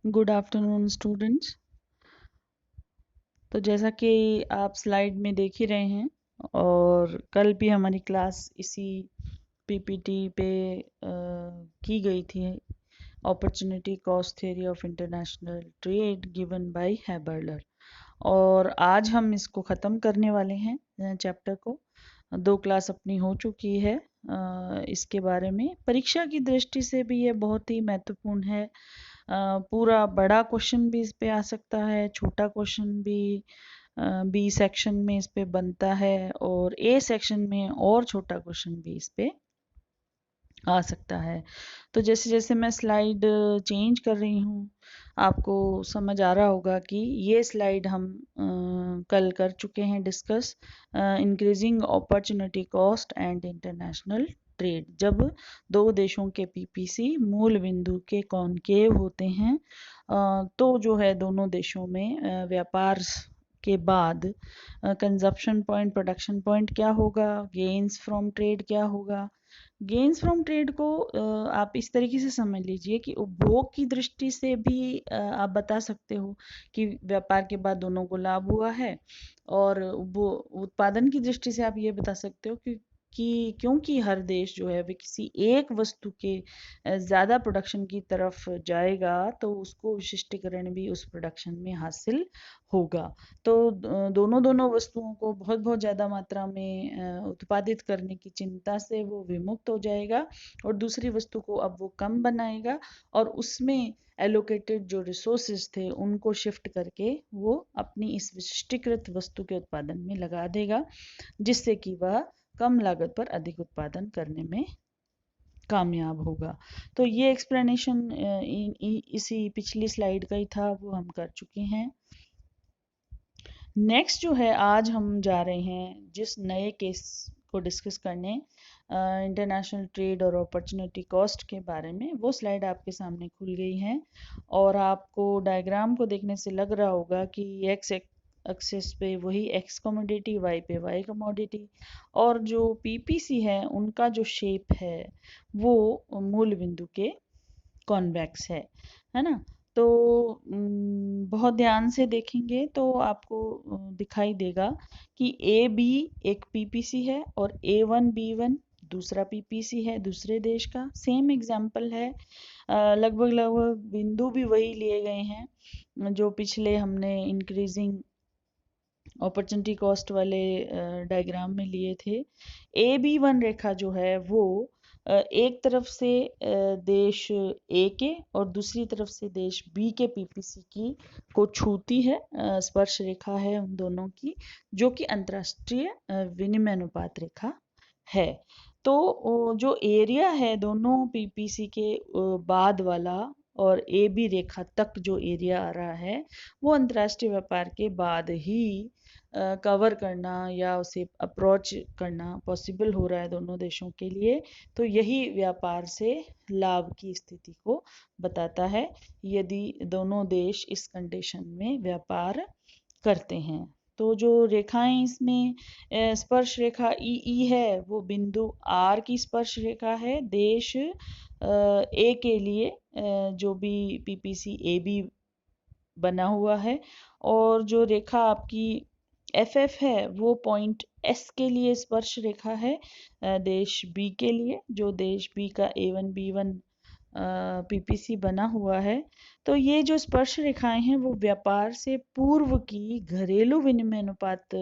Good afternoon students. तो जैसा कि आप स्लाइड में देख ही रहे हैं और कल भी हमारी क्लास इसी पीपीटी पे की गई थी। Opportunity cost theory of international trade given by Haberler, और आज हम इसको ख़त्म करने वाले हैं चैप्टर को। दो क्लास अपनी हो चुकी है। इसके बारे में परीक्षा की दृष्टि से भी ये बहुत ही महत्वपूर्ण है। पूरा बड़ा क्वेश्चन भी इस पे आ सकता है, छोटा क्वेश्चन भी बी सेक्शन में इस पे बनता है, और ए सेक्शन में और छोटा क्वेश्चन भी इस पे आ सकता है। तो जैसे जैसे मैं स्लाइड चेंज कर रही हूँ, आपको समझ आ रहा होगा कि ये स्लाइड हम कल कर चुके हैं discuss. Increasing opportunity cost and international trade. जब दो देशों के पीपीसी मूल बिंदु के कॉनकेव होते हैं, तो जो है दोनों देशों में व्यापार के बाद कंजप्शन पॉइंट, प्रोडक्शन पॉइंट क्या होगा, गेन्स फ्रॉम ट्रेड क्या होगा। गेन्स फ्रॉम ट्रेड को आप इस तरीके से समझ लीजिए कि उपभोग की दृष्टि से भी आप बता सकते हो कि व्यापार के बाद दोनों को लाभ हुआ है, और वो उत्पादन की दृष्टि से आप ये बता सकते हो कि क्योंकि हर देश जो है वे किसी एक वस्तु के ज़्यादा प्रोडक्शन की तरफ जाएगा, तो उसको विशिष्टीकरण भी उस प्रोडक्शन में हासिल होगा। तो दोनों दोनों वस्तुओं को बहुत बहुत ज़्यादा मात्रा में उत्पादित करने की चिंता से वो विमुक्त हो जाएगा, और दूसरी वस्तु को अब वो कम बनाएगा, और उसमें एलोकेटेड जो रिसोर्सेज थे उनको शिफ्ट करके वो अपनी इस विशिष्टीकृत वस्तु के उत्पादन में लगा देगा, जिससे कि वह कम लागत पर अधिक उत्पादन करने में कामयाब होगा। तो ये एक्सप्लेनेशन इसी पिछली स्लाइड का ही था, वो हम कर चुके हैं। नेक्स्ट जो है, आज हम जा रहे हैं जिस नए केस को डिस्कस करने, इंटरनेशनल ट्रेड और अपॉर्चुनिटी कॉस्ट के बारे में। वो स्लाइड आपके सामने खुल गई है, और आपको डायग्राम को देखने से लग रहा होगा कि एक्स एक्सिस पे वही एक्स कमोडिटी, वाई पे वाई कमोडिटी, और जो पीपीसी है उनका जो शेप है वो मूल बिंदु के कॉन्वेक्स है ना। तो बहुत ध्यान से देखेंगे तो आपको दिखाई देगा कि ए बी एक पीपीसी है, और ए वन बी वन दूसरा पीपीसी है दूसरे देश का। सेम एग्जाम्पल है, लगभग लगभग बिंदु भी वही लिए गए हैं जो पिछले हमने इंक्रीजिंग अपॉर्चुनिटी कॉस्ट वाले डायग्राम में लिए थे। ए बी वन रेखा जो है वो एक तरफ से देश ए के और दूसरी तरफ से देश बी के पीपीसी की को छूती है। स्पर्श रेखा है उन दोनों की, जो कि अंतर्राष्ट्रीय विनिमय अनुपात रेखा है। तो जो एरिया है दोनों पीपीसी के बाद वाला, और ए बी रेखा तक जो एरिया आ रहा है, वो अंतर्राष्ट्रीय व्यापार के बाद ही कवर करना या उसे अप्रोच करना पॉसिबल हो रहा है दोनों देशों के लिए। तो यही व्यापार से लाभ की स्थिति को बताता है, यदि दोनों देश इस कंडीशन में व्यापार करते हैं। तो जो रेखाएं इसमें स्पर्श रेखा ई है, वो बिंदु आर की स्पर्श रेखा है देश ए के लिए, जो भी पीपीसी ए बी बना हुआ है। और जो रेखा आपकी एफ एफ है वो पॉइंट एस के लिए स्पर्श रेखा है देश बी के लिए, जो देश बी का ए वन बी वन पीपीसी बना हुआ है। तो ये जो स्पर्श रेखाएं हैं वो व्यापार से पूर्व की घरेलू विनिमय अनुपात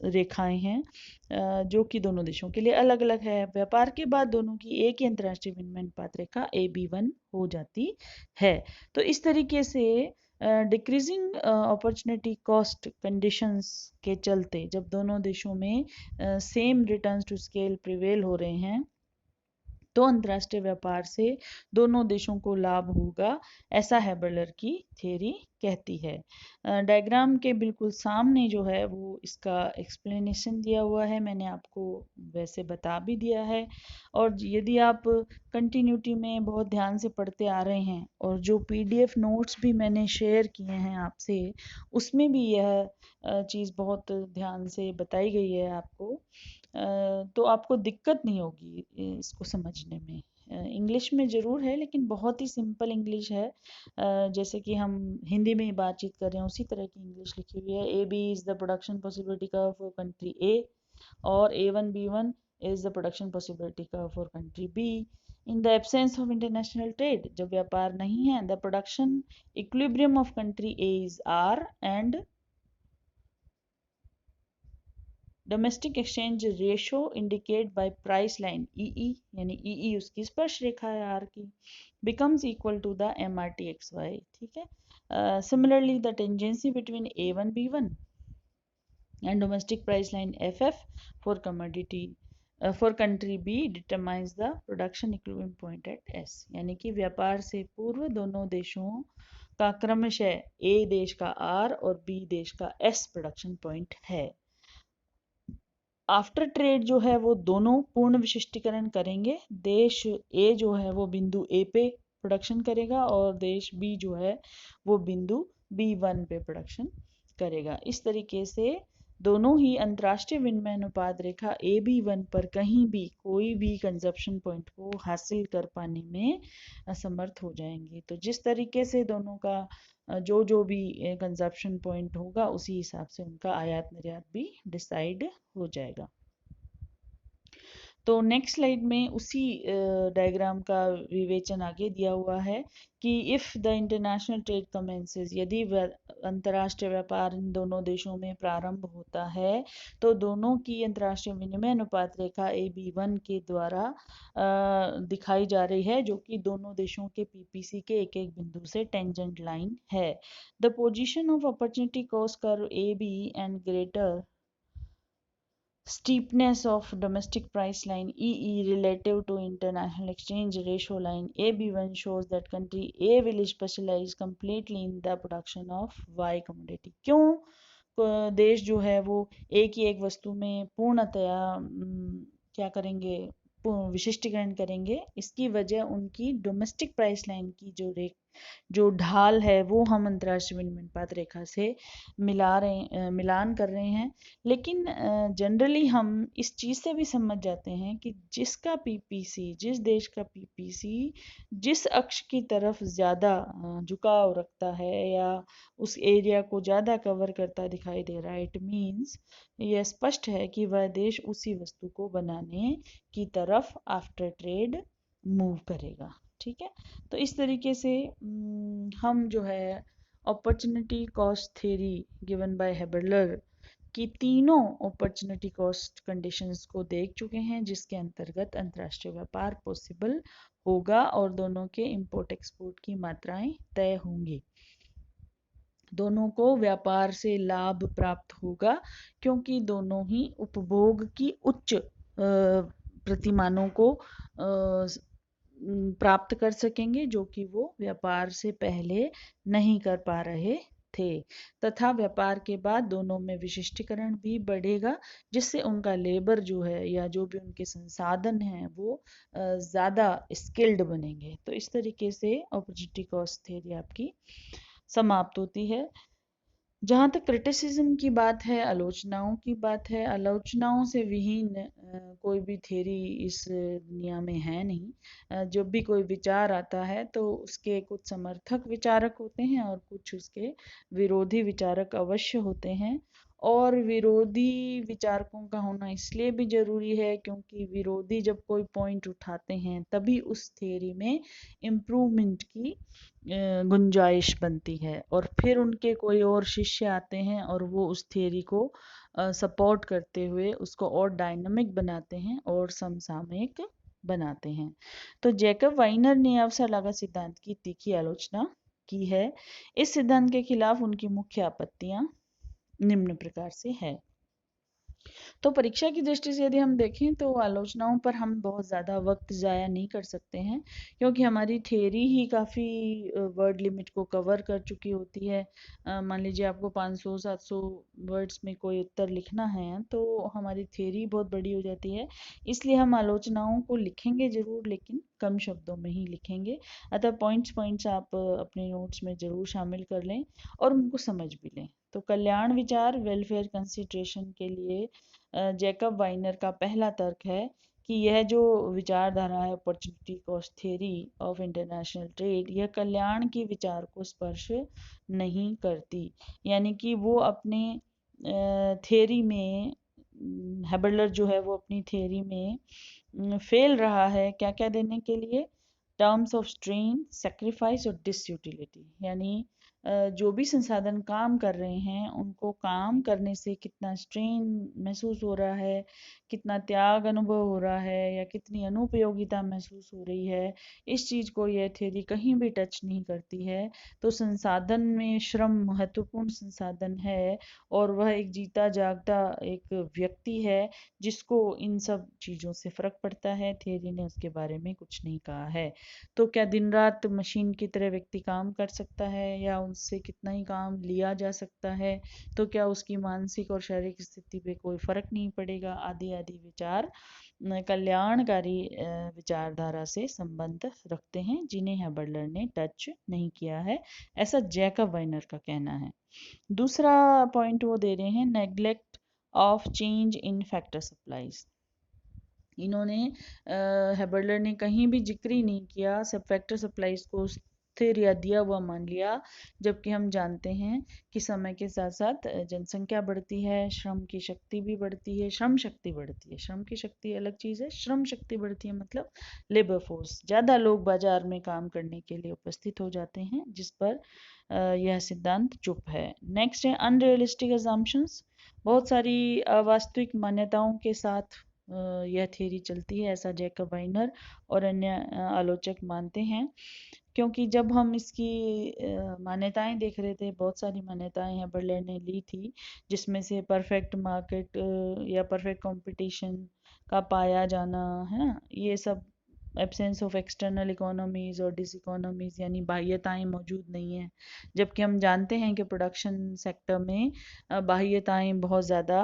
रेखाएं हैं, जो कि दोनों देशों के लिए अलग अलग है। व्यापार के बाद दोनों की एक ही अंतर्राष्ट्रीय विनिमय अनुपात रेखा ए बी वन हो जाती है। तो इस तरीके से डिक्रीजिंग अपॉर्चुनिटी कॉस्ट कंडीशंस के चलते जब दोनों देशों में same returns to scale prevail हो रहे हैं, तो अंतर्राष्ट्रीय व्यापार से दोनों देशों को लाभ होगा, ऐसा हैबर्लर की थ्योरी कहती है। डायग्राम के बिल्कुल सामने जो है वो इसका एक्सप्लेनेशन दिया हुआ है, मैंने आपको वैसे बता भी दिया है। और यदि आप कंटिन्यूटी में बहुत ध्यान से पढ़ते आ रहे हैं, और जो पीडीएफ नोट्स भी मैंने शेयर किए हैं आपसे, उसमें भी यह चीज़ बहुत ध्यान से बताई गई है आपको, तो आपको दिक्कत नहीं होगी इसको समझने में। इंग्लिश में ज़रूर है लेकिन बहुत ही सिंपल इंग्लिश है। जैसे कि हम हिंदी में ही बातचीत कर रहे हैं उसी तरह की इंग्लिश लिखी हुई है। A B is the production possibility curve for country A, और A1B1 is the production possibility curve for country B. In the absence of international trade, जब व्यापार नहीं है, the production equilibrium of country A is R and domestic exchange ratio indicate by price line EE, यानी EE उसकी स्पर्श रेखा है R की, becomes equal to the MRTXY। ठीक है। Similarly the tangency between A1B1 and domestic price line FF for commodity for country B determines the production equilibrium point at S। यानी कि व्यापार से पूर्व दोनों देशों का क्रमशः A देश का R और B देश का S प्रोडक्शन पॉइंट है। आफ्टर ट्रेड जो है वो दोनों पूर्ण विशिष्टीकरण करेंगे। देश ए जो है वो बिंदु ए पे प्रोडक्शन करेगा और देश बी जो है वो बिंदु B1 पे प्रोडक्शन करेगा। इस तरीके से दोनों ही अंतर्राष्ट्रीय विनिमय अनुपात रेखा AB1 पर कहीं भी कोई भी कंजप्शन पॉइंट को हासिल कर पाने में असमर्थ हो जाएंगे। तो जिस तरीके से दोनों का जो भी कंजप्शन पॉइंट होगा उसी हिसाब से उनका आयात निर्यात भी डिसाइड हो जाएगा। तो नेक्स्ट स्लाइड में उसी डायग्राम का विवेचन आगे दिया हुआ है कि if the international trade commences, यदि अंतर्राष्ट्रीय व्यापार इन दोनों देशों में प्रारंभ होता है तो दोनों की अंतर्राष्ट्रीय विनिमय अनुपात रेखा AB1 के द्वारा दिखाई जा रही है, जो कि दोनों देशों के PPC के एक एक बिंदु से टेंजेंट लाइन है। The position of opportunity cost curve AB and greater steepness of domestic price line EE relative to international exchange ratio line AB1 shows that country A will specialize completely in the production of Y commodity। क्यों देश जो है वो एक ही एक वस्तु में पूर्णतया क्या करेंगे, विशिष्टीकरण करेंगे। इसकी वजह उनकी डोमेस्टिक प्राइस लाइन की जो ढाल है वो हम अंतर्राष्ट्रीय विनिमय अनुपात रेखा से मिलान कर रहे हैं। लेकिन जनरली हम इस चीज़ से भी समझ जाते हैं कि जिसका PPC, जिस देश का PPC जिस अक्ष की तरफ ज़्यादा झुकाव रखता है या उस एरिया को ज़्यादा कवर करता दिखाई दे रहा है, इट मीन्स यह स्पष्ट है कि वह देश उसी वस्तु को बनाने की तरफ आफ्टर ट्रेड मूव करेगा। ठीक है। तो इस तरीके से हम जो है opportunity cost theory given by Haberler की तीनों अपॉर्चुनिटी कॉस्ट कंडीशंस को देख चुके हैं, जिसके अंतर्गत अंतर्राष्ट्रीय व्यापार पॉसिबल होगा और दोनों के इंपोर्ट एक्सपोर्ट की मात्राएं तय होंगी। दोनों को व्यापार से लाभ प्राप्त होगा क्योंकि दोनों ही उपभोग की उच्च प्रतिमानों को प्राप्त कर सकेंगे जो कि वो व्यापार से पहले नहीं कर पा रहे थे, तथा व्यापार के बाद दोनों में विशिष्टीकरण भी बढ़ेगा जिससे उनका लेबर जो है या जो भी उनके संसाधन हैं वो ज़्यादा स्किल्ड बनेंगे। तो इस तरीके से अपॉर्चुनिटी कॉस्ट थ्योरी आपकी समाप्त होती है। जहाँ तक क्रिटिसिज्म की बात है, आलोचनाओं की बात है, आलोचनाओं से विहीन कोई भी थ्योरी इस दुनिया में है नहीं। जब भी कोई विचार आता है तो उसके कुछ समर्थक विचारक होते हैं और कुछ उसके विरोधी विचारक अवश्य होते हैं। और विरोधी विचारकों का होना इसलिए भी ज़रूरी है क्योंकि विरोधी जब कोई पॉइंट उठाते हैं तभी उस थ्योरी में इम्प्रूवमेंट की गुंजाइश बनती है और फिर उनके कोई और शिष्य आते हैं और वो उस थ्योरी को सपोर्ट करते हुए उसको और डायनामिक बनाते हैं और समसामयिक बनाते हैं। तो जैकब वाइनर ने अवसर लागत सिद्धांत की तीखी आलोचना की है। इस सिद्धांत के खिलाफ उनकी मुख्य आपत्तियां निम्न प्रकार से है। तो परीक्षा की दृष्टि से यदि हम देखें तो आलोचनाओं पर हम बहुत ज़्यादा वक्त ज़ाया नहीं कर सकते हैं क्योंकि हमारी थ्योरी ही काफ़ी वर्ड लिमिट को कवर कर चुकी होती है। मान लीजिए आपको 500-700 वर्ड्स में कोई उत्तर लिखना है तो हमारी थ्योरी बहुत बड़ी हो जाती है, इसलिए हम आलोचनाओं को लिखेंगे ज़रूर लेकिन कम शब्दों में ही लिखेंगे। अतः पॉइंट्स आप अपने नोट्स में ज़रूर शामिल कर लें और उनको समझ भी लें। तो कल्याण विचार वेलफेयर कंसिडरेशन के लिए जैकब वाइनर का पहला तर्क है कि यह जो विचारधारा है opportunity cost theory of international trade, यह कल्याण के विचार को स्पर्श नहीं करती। यानी कि वो अपने थ्योरी में, हैबरलर जो है वो अपनी थ्योरी में फेल रहा है क्या क्या देने के लिए, टर्म्स ऑफ स्ट्रेन, सेक्रीफाइस और डिसयूटिलिटी। यानी जो भी संसाधन काम कर रहे हैं उनको काम करने से कितना स्ट्रेन महसूस हो रहा है, कितना त्याग अनुभव हो रहा है, या कितनी अनुपयोगिता महसूस हो रही है, इस चीज को यह थ्योरी कहीं भी टच नहीं करती है। तो संसाधन में श्रम महत्वपूर्ण संसाधन है, और वह एक जीता जागता एक व्यक्ति है जिसको इन सब चीजों से फर्क पड़ता है। थ्योरी ने उसके बारे में कुछ नहीं कहा है। तो क्या दिन रात मशीन की तरह व्यक्ति काम कर सकता है, या उससे कितना ही काम लिया जा सकता है, तो क्या उसकी मानसिक और शारीरिक स्थिति पे कोई फर्क नहीं पड़ेगा, आदि आदि विचार कल्याणकारी विचारधारा से संबंध रखते हैं, जिन्हें हैबरलर ने टच नहीं किया है, ऐसा जैकब वाइनर का कहना है। दूसरा पॉइंट वो दे रहे हैं, neglect of change in factor supplies. इन्होंने हैबरलर ने कहीं भी जिक्र ही नहीं किया, सब फैक्टर सप्लाईज को स्थिर या दिया हुआ मान लिया, जबकि हम जानते हैं कि समय के साथ साथ जनसंख्या बढ़ती है, श्रम की शक्ति भी बढ़ती है, श्रम शक्ति बढ़ती है। श्रम की शक्ति अलग चीज़ है, श्रम शक्ति बढ़ती है मतलब लेबर फोर्स, ज़्यादा लोग बाजार में काम करने के लिए उपस्थित हो जाते हैं, जिस पर यह सिद्धांत चुप है। नेक्स्ट है अनरियलिस्टिक अजम्पशंस। बहुत सारी अवास्तविक मान्यताओं के साथ यह थ्योरी चलती है, ऐसा जैकब वाइनर और अन्य आलोचक मानते हैं। क्योंकि जब हम इसकी मान्यताएं देख रहे थे, बहुत सारी मान्यताएं हैबरलर ने ली थी, जिसमें से परफेक्ट मार्केट या परफेक्ट कंपटीशन का पाया जाना है ना, ये सब एब्सेंस ऑफ एक्सटर्नल इकोनॉमीज और डिस इकोनॉमीज, यानी बाह्यताएं मौजूद नहीं है। जबकि हम जानते हैं कि प्रोडक्शन सेक्टर में बाह्यताएं बहुत ज़्यादा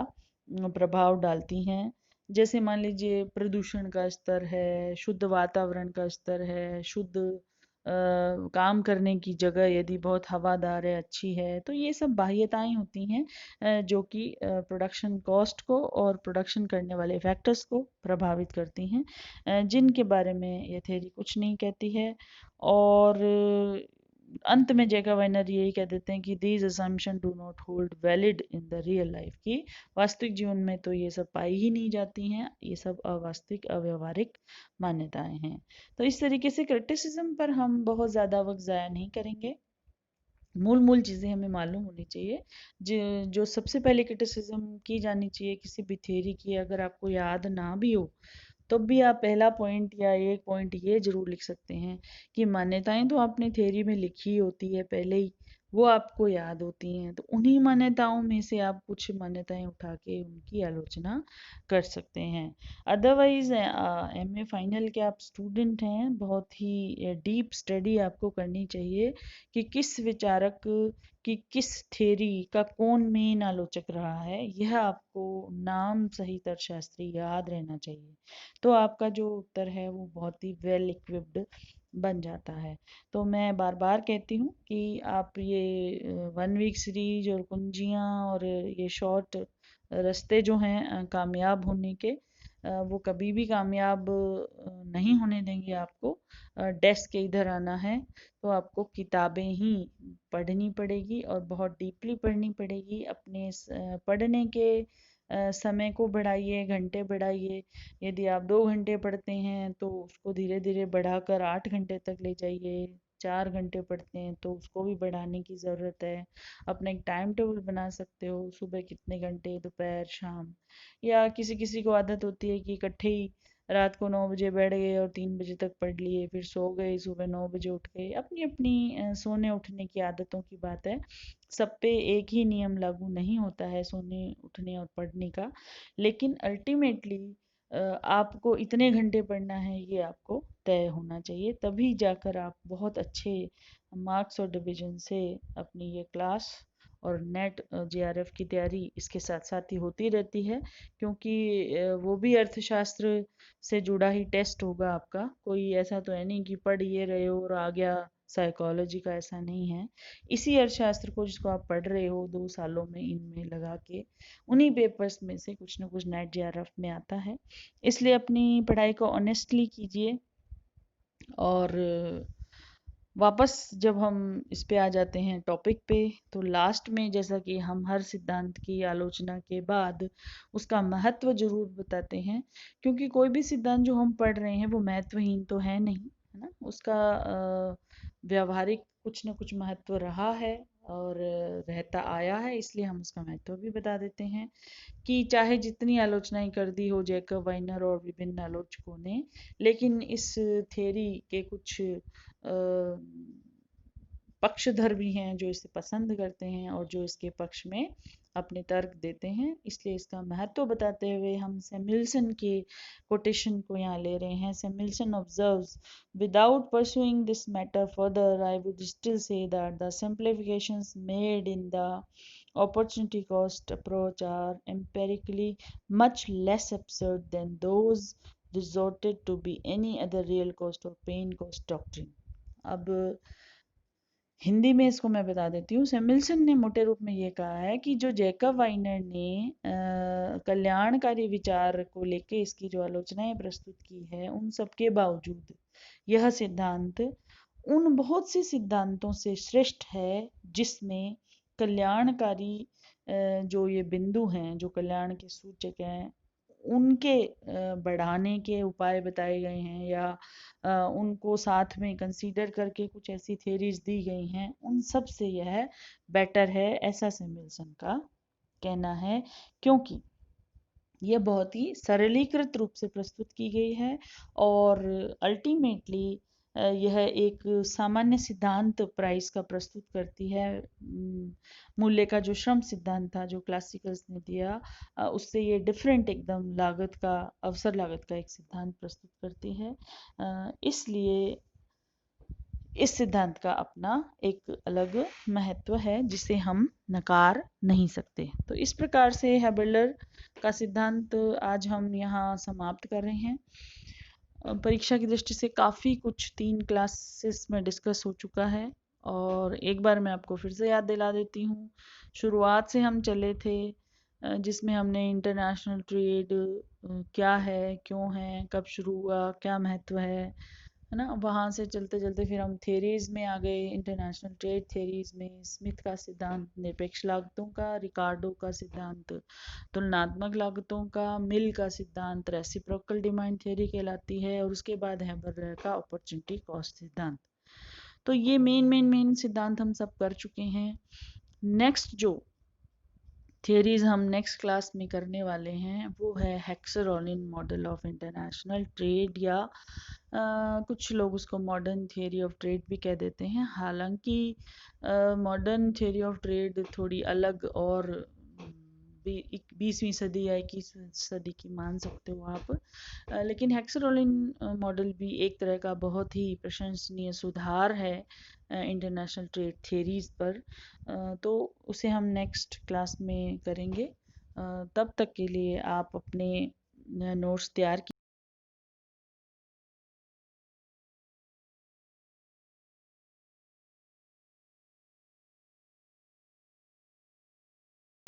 प्रभाव डालती हैं। जैसे मान लीजिए प्रदूषण का स्तर है, शुद्ध वातावरण का स्तर है, शुद्ध काम करने की जगह यदि बहुत हवादार है, अच्छी है, तो ये सब बाह्यताएं होती हैं जो कि प्रोडक्शन कॉस्ट को और प्रोडक्शन करने वाले फैक्टर्स को प्रभावित करती हैं, जिनके बारे में ये थ्योरी कुछ नहीं कहती है। और अंत में जैकब वाइनर यही कह देते हैं कि these assumption do not hold valid in the real life, की वास्तविक जीवन में तो ये सब पाई ही नहीं जाती हैं, ये सब अवास्तविक अव्यवहारिक मान्यताएं हैं। तो इस तरीके से क्रिटिसिज्म पर हम बहुत ज़्यादा वक्त ज़ाया नहीं करेंगे। मूल मूल चीज़ें हमें मालूम होनी चाहिए। जो सबसे पहले क्रिटिसिज्म की जानी चाहिए किसी भी थ्योरी की, अगर आपको याद ना भी हो तो भी आप पहला पॉइंट या एक पॉइंट ये जरूर लिख सकते हैं कि मान्यताएं तो आपने थ्योरी में लिखी होती है पहले ही, वो आपको याद होती हैं, तो उन्हीं मान्यताओं में से आप कुछ मान्यताएं उठा के उनकी आलोचना कर सकते हैं। अदरवाइज एमए फाइनल के आप स्टूडेंट हैं, बहुत ही डीप स्टडी आपको करनी चाहिए कि किस विचारक कि किस थ्योरी का कौन मेन आलोचक रहा है, यह आपको नाम सहित अर्थशास्त्री याद रहना चाहिए। तो आपका जो उत्तर है वो बहुत ही वेल इक्विप्ड बन जाता है। तो मैं बार बार कहती हूँ कि आप ये 1 वीक सीरीज और कुंजियाँ और ये शॉर्ट रास्ते जो हैं कामयाब होने के, वो कभी भी कामयाब नहीं होने देंगे आपको। डेस्क के इधर आना है तो आपको किताबें ही पढ़नी पड़ेगी और बहुत डीपली पढ़नी पड़ेगी। अपने पढ़ने के समय को बढ़ाइए, घंटे बढ़ाइए। यदि आप 2 घंटे पढ़ते हैं तो उसको धीरे धीरे बढ़ाकर 8 घंटे तक ले जाइए। 4 घंटे पढ़ते हैं तो उसको भी बढ़ाने की ज़रूरत है। अपना एक टाइम टेबल बना सकते हो, सुबह कितने घंटे, दोपहर, शाम। या किसी किसी को आदत होती है कि इकट्ठे ही रात को 9 बजे बैठ गए और 3 बजे तक पढ़ लिए, फिर सो गए, सुबह 9 बजे उठ गए। अपनी अपनी सोने उठने की आदतों की बात है। सब पे एक ही नियम लागू नहीं होता है सोने उठने और पढ़ने का। लेकिन अल्टीमेटली आपको इतने घंटे पढ़ना है ये आपको तय होना चाहिए, तभी जाकर आप बहुत अच्छे मार्क्स और डिवीजन से अपनी ये क्लास और नेट जेआरएफ की तैयारी इसके साथ साथ ही होती रहती है। क्योंकि वो भी अर्थशास्त्र से जुड़ा ही टेस्ट होगा आपका। कोई ऐसा तो है नहीं कि पढ़ ये रहे हो और आ गया साइकोलॉजी का ऐसा नहीं है। इसी अर्थशास्त्र को जिसको आप पढ़ रहे हो 2 सालों में इनमें लगा के, उन्हीं पेपर्स में से कुछ ना कुछ नेट जेआरएफ में आता है। इसलिए अपनी पढ़ाई को ऑनेस्टली कीजिए। और वापस जब हम इस पे आ जाते हैं टॉपिक पे, तो लास्ट में जैसा कि हम हर सिद्धांत की आलोचना के बाद उसका महत्व ज़रूर बताते हैं, क्योंकि कोई भी सिद्धांत जो हम पढ़ रहे हैं वो महत्वहीन तो है नहीं, है ना। उसका व्यावहारिक कुछ ना कुछ महत्व रहा है और रहता आया है, इसलिए हम उसका महत्व भी बता देते हैं कि चाहे जितनी आलोचनाएं कर दी हो जैकब वाइनर और विभिन्न आलोचकों ने, लेकिन इस थ्योरी के कुछ पक्षधर भी हैं जो इसे पसंद करते हैं और जो इसके पक्ष में अपने तर्क देते हैं। इसलिए इसका महत्व बताते हुए हम सैमुअलसन के कोटेशन को यहाँ ले रहे हैं। Samuelson observes, without pursuing this matter further, I would still say that the simplifications made in the opportunity cost approach are empirically much less absurd than those resorted to be any other real cost or pain cost doctrine. अब हिंदी में इसको मैं बता देती हूँ। Samuelson ने मोटे रूप में ये कहा है कि जो जैकब वाइनर ने कल्याणकारी विचार को लेके इसकी जो आलोचनाएं प्रस्तुत की है, उन सब के बावजूद यह सिद्धांत उन बहुत से सिद्धांतों से श्रेष्ठ है जिसमें कल्याणकारी जो ये बिंदु हैं, जो कल्याण के सूचक हैं, उनके बढ़ाने के उपाय बताए गए हैं या उनको साथ में कंसीडर करके कुछ ऐसी थ्योरीज दी गई हैं, उन सब से यह बेटर है, ऐसा सैमुअलसन का कहना है। क्योंकि यह बहुत ही सरलीकृत रूप से प्रस्तुत की गई है और अल्टीमेटली यह एक सामान्य सिद्धांत प्राइस का प्रस्तुत करती है। मूल्य का जो श्रम सिद्धांत था जो क्लासिकल्स ने दिया, उससे ये डिफरेंट एकदम लागत का, अवसर लागत का एक सिद्धांत प्रस्तुत करती है। इसलिए इस सिद्धांत का अपना एक अलग महत्व है जिसे हम नकार नहीं सकते। तो इस प्रकार से हैबेलर का सिद्धांत आज हम यहाँ समाप्त कर रहे हैं। परीक्षा की दृष्टि से काफ़ी कुछ 3 क्लासेस में डिस्कस हो चुका है और एक बार मैं आपको फिर से याद दिला देती हूँ। शुरुआत से हम चले थे जिसमें हमने इंटरनेशनल ट्रेड क्या है, क्यों है, कब शुरू हुआ, क्या महत्व है ना। वहाँ से चलते चलते फिर हम थ्योरीज में आ गए। इंटरनेशनल ट्रेड थ्योरीज में स्मिथ का सिद्धांत निरपेक्ष लागतों का, रिकार्डो का सिद्धांत तुलनात्मक लागतों का, मिल का सिद्धांत रेसिप्रोकल डिमांड थ्योरी कहलाती है, और उसके बाद हैबेलर का अपॉर्चुनिटी कॉस्ट सिद्धांत। तो ये मेन सिद्धांत हम सब कर चुके हैं। नेक्स्ट जो थियरीज हम नेक्स्ट क्लास में करने वाले हैं वो है Heckscher-Olin model of international trade, या कुछ लोग उसको मॉडर्न थियरी ऑफ ट्रेड भी कह देते हैं। हालांकि मॉडर्न थियरी ऑफ ट्रेड थोड़ी अलग और 20वीं सदी या 21वीं सदी की मान सकते हो आप, लेकिन हेक्सर-ओलिन मॉडल भी एक तरह का बहुत ही प्रशंसनीय सुधार है इंटरनेशनल ट्रेड थियरीज पर। तो उसे हम नेक्स्ट क्लास में करेंगे। तब तक के लिए आप अपने नोट्स तैयार